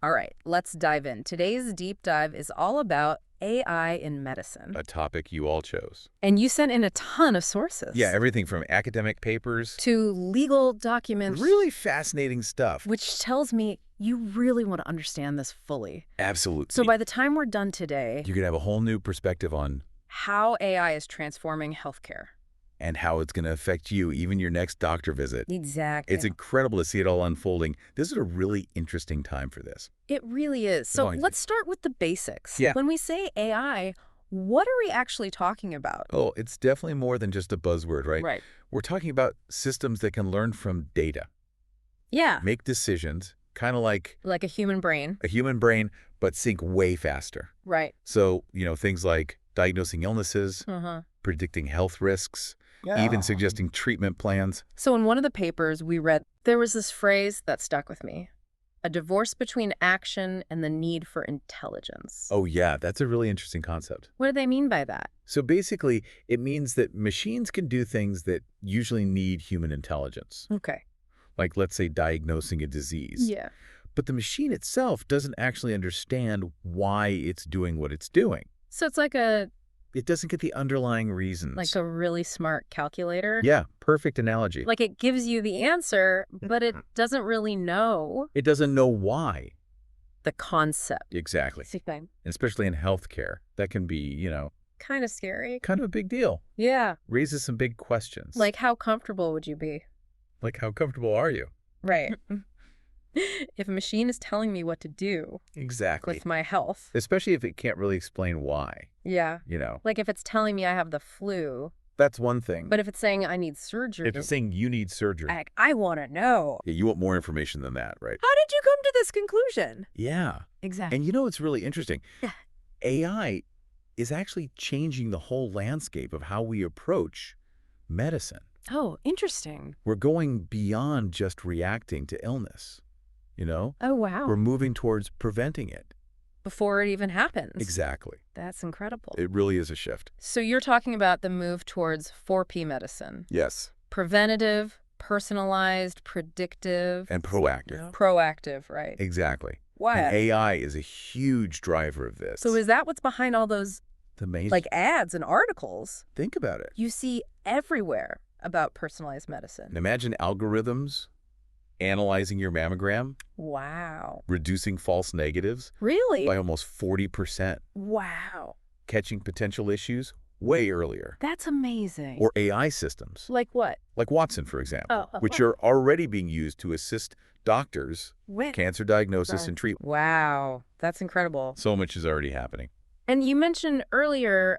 All right, let's dive in. Today's deep dive is all about AI in medicine. A topic you all chose. And you sent in a ton of Yeah, sources everything from academic papers. to legal documents, Really fascinating stuff. which tells me you really want to understand this fully. Absolutely. So by the time we're done today, You could have a whole new perspective on how AI is transforming healthcare. and how it's going to affect you, even your next doctor visit. Exactly. It's incredible to see it all unfolding. This is a really interesting time for this. It really is. So Going to- let's start with the basics. Yeah. When we say AI, what are we actually talking about? Oh, it's definitely more than just a buzzword, right? Right. We're talking about systems that can learn from data, Yeah. make decisions, kind of like Like a human brain. a human brain, but think way faster. Right. So, things like diagnosing illnesses, Uh-huh. predicting health risks, Yeah. even suggesting treatment plans. So in one of the papers we read, there was this phrase that stuck with me. A divorce between action and the need for intelligence. Oh, yeah, that's a really interesting concept. What do they mean by that? So basically, it means that machines can do things that usually need human intelligence, Okay. like, let's say, diagnosing a disease. Yeah. But the machine itself doesn't actually understand why it's doing what it's doing. So it's like a It doesn't get the underlying reasons. really smart calculator. Yeah, perfect analogy. Like it gives you the answer, but it doesn't really know It doesn't know why. the concept. Exactly. And Especially in healthcare. That can be, kind of scary. kind of a big deal. Yeah. Raises some big questions. Like how comfortable would you be? Like, how comfortable are you? Right. If a machine is telling me what to do Exactly. with my health. Especially if it can't really explain why, Yeah. Like if it's telling me I have the flu, That's one thing. but if it's saying I need surgery, if it's saying you need surgery, I want to know. yeah, you want more information than that, right? How did you come to this conclusion? Yeah. Exactly. And it's really interesting. Yeah. AI is actually changing the whole landscape of how we approach medicine. Oh, interesting. We're going beyond just reacting to illness, Oh, wow. We're moving towards preventing it. Before it even happens. Exactly. That's incredible. It really is a shift. So you're talking about the move towards 4P medicine. Yes. Preventative, personalized, predictive. And proactive. Proactive, right? Exactly. Wow. And AI is a huge driver of this. So is that what's behind all those the main ads and articles think about it. you see everywhere about personalized medicine? And imagine algorithms analyzing your mammogram, Wow. reducing false negatives Really? by almost 40%, Wow. catching potential issues way earlier. That's amazing. Or AI systems, Like what? like Watson, for example, Oh. which are already being used to assist doctors, When? cancer diagnosis and treatment. Wow. That's incredible. So much is already happening. And you mentioned earlier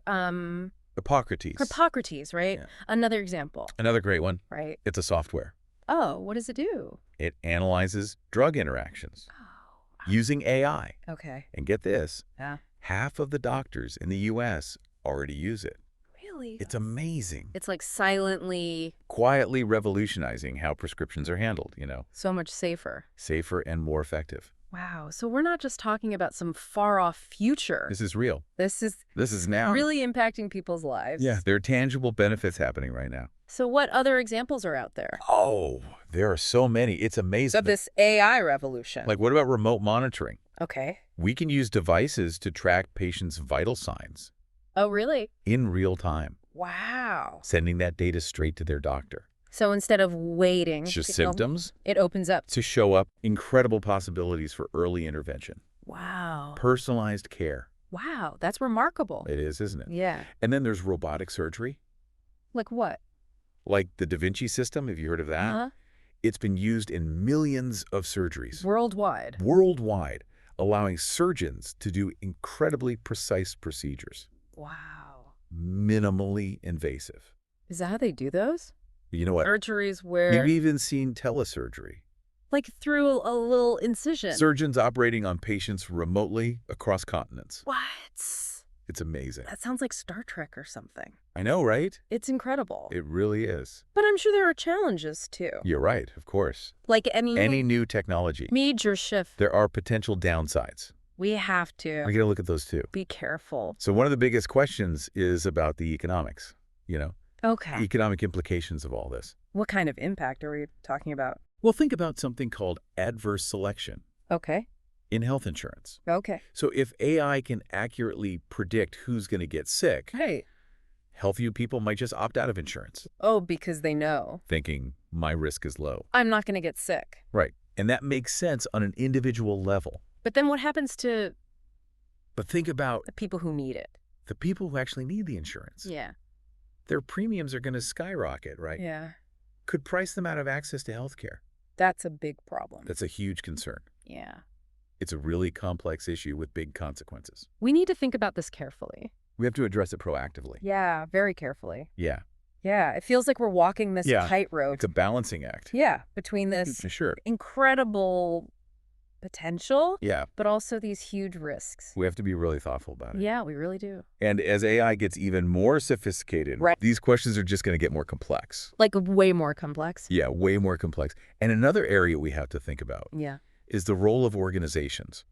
Hippocrates. right? Yeah. Another example, Another great one. right? It's a software. Oh, what does it do? It analyzes drug interactions Oh. using AI. Okay. And get this, Yeah. half of the doctors in the U.S. already use it. Really? It's amazing. It's like silently Quietly revolutionizing how prescriptions are handled, so much safer. safer and more effective. Wow. So we're not just talking about some far-off future. This is real. This is This is now. really impacting people's lives. Yeah, there are tangible benefits happening right now. So what other examples are out there Oh, there are so many. It's amazing. of this AI revolution? Like, what about remote monitoring? Okay. We can use devices to track patients' vital signs Oh, really? in real time, Wow. sending that data straight to their doctor. So instead of waiting, It's just symptoms it opens up. to show up incredible possibilities for early intervention. Wow. Personalized care. Wow. That's remarkable. It is, isn't it? Yeah. And then there's robotic surgery, Like what? like the Da Vinci system. Have you heard of that? Uh-huh. It's been used in millions of surgeries Worldwide. worldwide, allowing surgeons to do incredibly precise procedures, Wow. minimally invasive. Is that how they do those? You know what? Surgeries where, You've even seen telesurgery. like through a little incision. Surgeons operating on patients remotely across continents. What? It's amazing. That sounds like Star Trek or something. I know, right? It's incredible. It really is. But I'm sure there are challenges too. You're right, of course. Like any New technology, major shift. there are potential downsides. We have We to got to look at those too. be careful. So one of the biggest questions is about the economics, Okay. economic implications of all this. What kind of impact are we talking about? Well, think about something called adverse selection. Okay. in health insurance. Okay. So if AI can accurately predict who's going to get sick, Hey. healthier people might just opt out of insurance, Oh, because they know. thinking my risk is low. I'm not going to get sick. Right. And that makes sense on an individual level. But then what happens to But think about the people who need it? the people who actually need the insurance. Yeah. Their premiums are going to skyrocket, right? Yeah. Could price them out of access to health care. That's a big problem. That's a huge concern. Yeah. It's a really complex issue with big consequences. We need to think about this carefully. We have to address it proactively. Yeah, very carefully. Yeah. Yeah, it feels like we're walking this Yeah. tightrope. It's a balancing act. Yeah, between this For sure. incredible potential, Yeah. but also these huge risks. We have to be really thoughtful about it. Yeah, we really do. And as AI gets even more sophisticated, Right. these questions are just going to get more complex. Like way more complex. Yeah, way more complex. And another area we have to think about Yeah. is the role of organizations,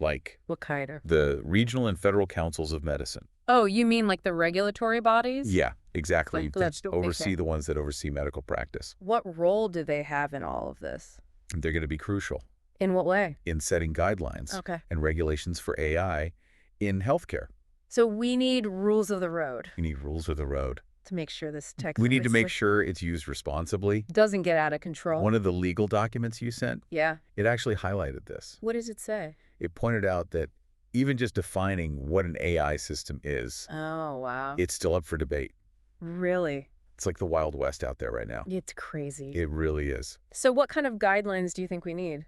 like What kind of? the regional and federal councils of medicine. Oh, you mean like the regulatory bodies? Yeah, exactly. Like, let's To do it. oversee the ones that oversee medical practice. What role do they have in all of this? They're going to be crucial In what way? in setting guidelines Okay. and regulations for AI in healthcare. So we need rules of the road We need rules of the road. to make sure this tech We need to make sure it's used responsibly. doesn't get out of control. One of the legal documents you sent, Yeah. it actually highlighted this. What does it say? It pointed out that even just defining what an AI system is, Oh, wow. it's still up for debate. Really? It's like the Wild West out there right now. It's crazy. It really is. So what kind of guidelines do you think we need?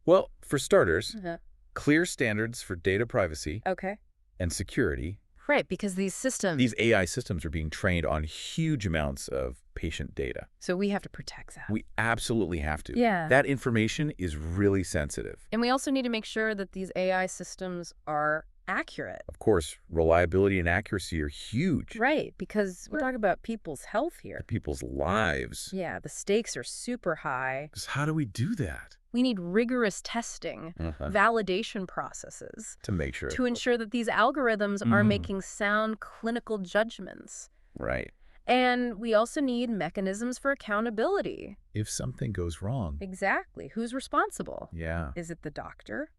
Well, for starters, Uh-huh. clear standards for data privacy Okay. and security. Right, because these systems... These AI systems are being trained on huge amounts of patient data. So we have to protect that. We absolutely have to. Yeah. That information is really sensitive. And we also need to make sure that these AI systems are accurate. Of course, reliability and accuracy are huge. Right, because we're talking about people's health here. People's lives. Yeah, the stakes are super high. 'Cause how do we do that? We need rigorous testing, validation processes To make sure. to ensure that these algorithms are Mhm. making sound clinical judgments. Right. And we also need mechanisms for accountability. If something goes wrong. Exactly. Who's responsible? Yeah. Is it the doctor?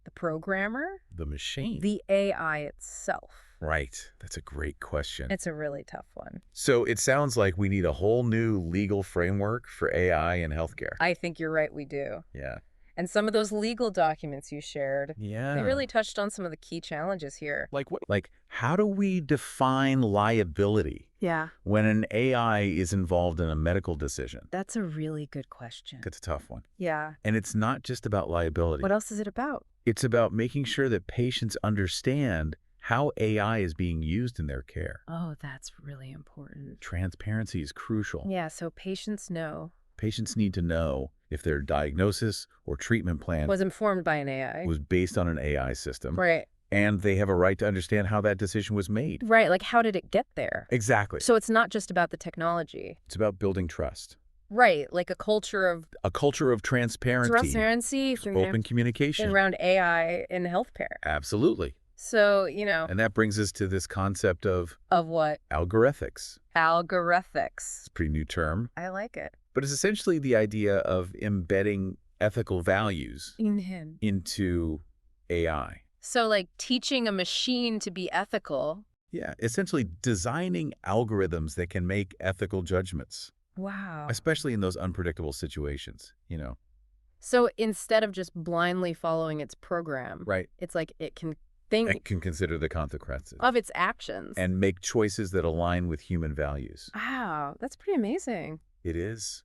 The programmer? The machine. The AI itself? Right. That's a great question. It's a really tough one. So it sounds like we need a whole new legal framework for AI in healthcare. I think you're right, we do. Yeah. And some of those legal documents you shared, Yeah. they really touched on some of the key challenges here. Like what? Like, how do we define liability Yeah. when an AI is involved in a medical decision? That's a really good question. That's a tough one. Yeah. And it's not just about liability. What else is it about? It's about making sure that patients understand how AI is being used in their care. Oh, that's really important. Transparency is crucial. Yeah, so patients know. Patients need to know if their diagnosis or treatment plan Was informed by an AI. was based on an AI system. Right. And they have a right to understand how that decision was made. Right, like how did it get there? Exactly. So it's not just about the technology. It's about building trust. Right, like a culture of A culture of transparency, open communication. around AI in healthcare. Absolutely. So, And that brings us to this concept of what? algorithmics. Algorithmics. It's a pretty new term, I like it. but it's essentially the idea of embedding ethical values In him. into AI. So like teaching a machine to be ethical. Yeah, essentially designing algorithms that can make ethical judgments, Wow. especially in those unpredictable situations, So instead of just blindly following its program, Right. it's like it can think It can consider the consequences of its actions. and make choices that align with human values. Wow, that's pretty amazing. It is.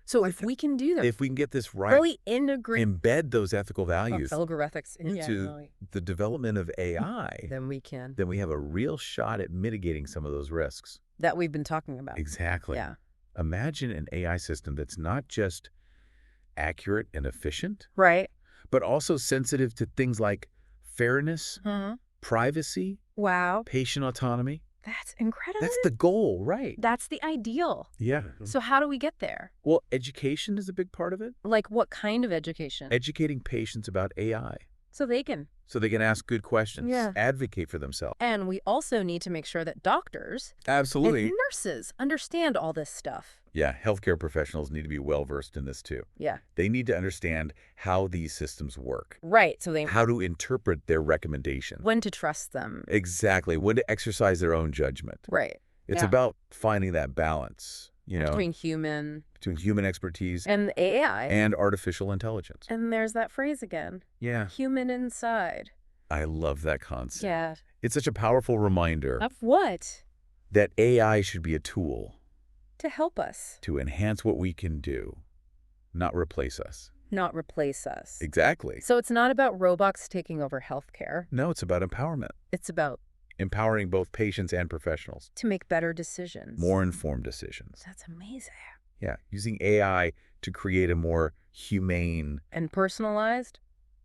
So if we can do that, If we can get this right, really integrate embed those ethical values algorithmics into the development of AI, then we can. then we have a real shot at mitigating some of those risks. That we've been talking about. Exactly. Yeah. Imagine an AI system that's not just accurate and efficient, Right. but also sensitive to things like fairness, privacy, Wow. patient autonomy. That's incredible. That's the goal, right? That's the ideal. Yeah. So how do we get there? Well, education is a big part of it. Like what kind of education? Educating patients about AI. so they can ask good questions, Yeah. advocate for themselves. And we also need to make sure that doctors Absolutely. and nurses understand all this stuff. Yeah, healthcare professionals need to be well-versed in this too. Yeah. They need to understand how these systems work, Right. So they how to interpret their recommendations. when to trust them. Exactly, when to exercise their own judgment. Right. It's Yeah. about finding that balance, Between human between human expertise and AI. and artificial intelligence. And there's that phrase again. Yeah, Human inside. I love that concept. Yeah. It's such a powerful reminder Of what? that AI should be a tool To help us, to enhance what we can do, not replace us. not replace us. Exactly. So it's not about robots taking over healthcare. No, it's about empowerment. It's about Empowering both patients and professionals. to make better decisions. More informed decisions. That's amazing. Yeah, using AI to create a more humane, And personalized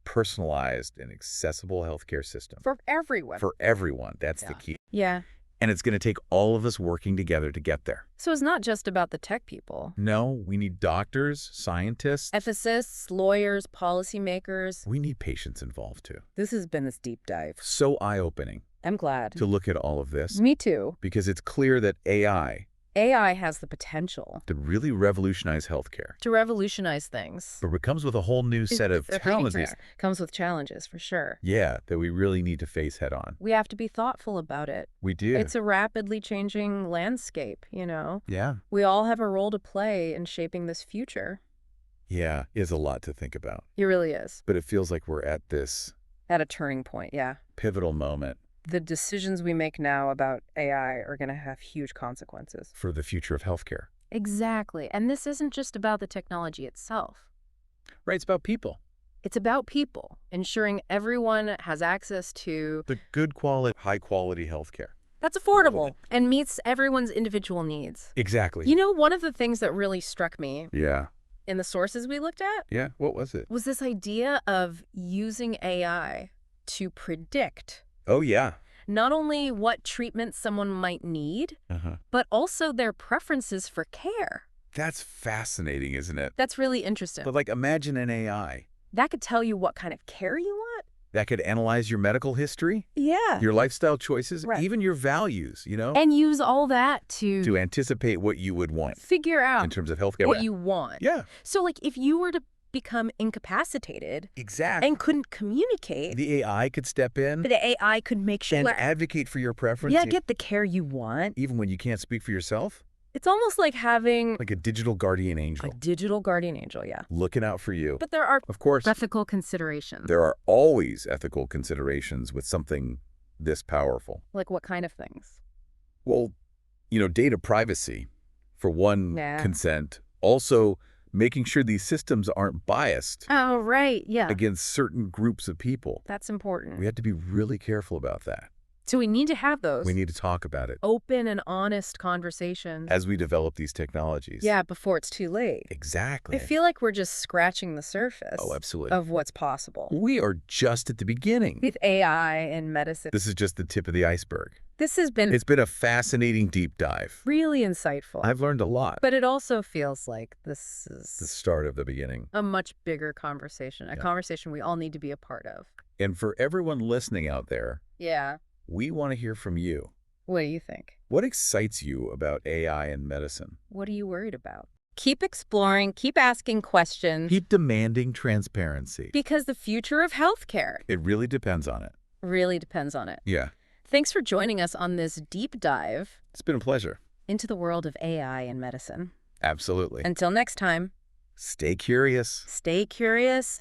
personalized, and accessible healthcare system. for everyone. For everyone. That's the Yeah. key. Yeah. And it's going to take all of us working together to get there. So it's not just about the tech people. No, we need doctors, scientists. Ethicists, lawyers, policymakers. We need patients involved too. This has been this deep dive. So eye-opening I'm glad. to look at all of this Me too. because it's clear that AI AI has the potential could really revolutionize healthcare. to revolutionize things. But it comes with a whole new set of challenges. Comes with challenges, for sure. Yeah, that we really need to face head on. We have to be thoughtful about it. We do. It's a rapidly changing landscape, you know? Yeah. We all have a role to play in shaping this future. Yeah, it's a lot to think about. It really is. But it feels like we're at this At a turning point, yeah. pivotal moment The decisions we make now about AI are going to have huge consequences. for the future of healthcare. Exactly. And this isn't just about the technology itself. Right, it's about people. It's about people, ensuring everyone has access to The good quality, high-quality healthcare. that's affordable and meets everyone's individual needs. Exactly. You know, one of the things that really struck me Yeah. in the sources we looked at Yeah, what was it? was this idea of using AI to predict Oh, yeah. not only what treatment someone might need, Uh-huh. but also their preferences for care. That's fascinating, isn't it? That's really interesting. But, like, imagine an AI That could tell you what kind of care you want. that could analyze your medical history, Yeah. your lifestyle choices, Right. even your values, And use all that to anticipate what you would want figure in out terms of healthcare. what you want. Yeah, So, like, if you were to become incapacitated exactly. and couldn't communicate, The AI could step in the AI could make sure and advocate for your preference, yeah, get the care you want. even when you can't speak for yourself, It's almost like having like a digital guardian a angel digital guardian angel, yeah. looking out for you. But there are Of course, ethical considerations. there are always ethical considerations with something this powerful. Like what kind of things? Well, data privacy, for one, Yeah. consent. Also, making sure these systems aren't biased Oh, right, yeah. against certain groups of people. That's important. We have to be really careful about that. So we need to have those We need to talk about it open and honest conversations. as we develop these technologies. Yeah, before it's too late. Exactly. I feel like we're just scratching the surface Oh, absolutely. of what's possible We are just at the beginning. with AI and medicine. This is just the tip of the iceberg. This has been It's been a fascinating deep dive. really insightful. I've learned a lot. But it also feels like this The is start of the beginning. a much bigger conversation, a Yeah. conversation we all need to be a part of. And for everyone listening out there, Yeah. we want to hear from you. What do you think? What excites you about AI and medicine? What are you worried about? Keep exploring, keep asking questions, Keep demanding transparency. because the future of healthcare It really depends on it. really depends on it. Yeah. Thanks for joining us on this deep dive It's been a pleasure. into the world of AI and medicine. Absolutely. Until next time, Stay curious. stay curious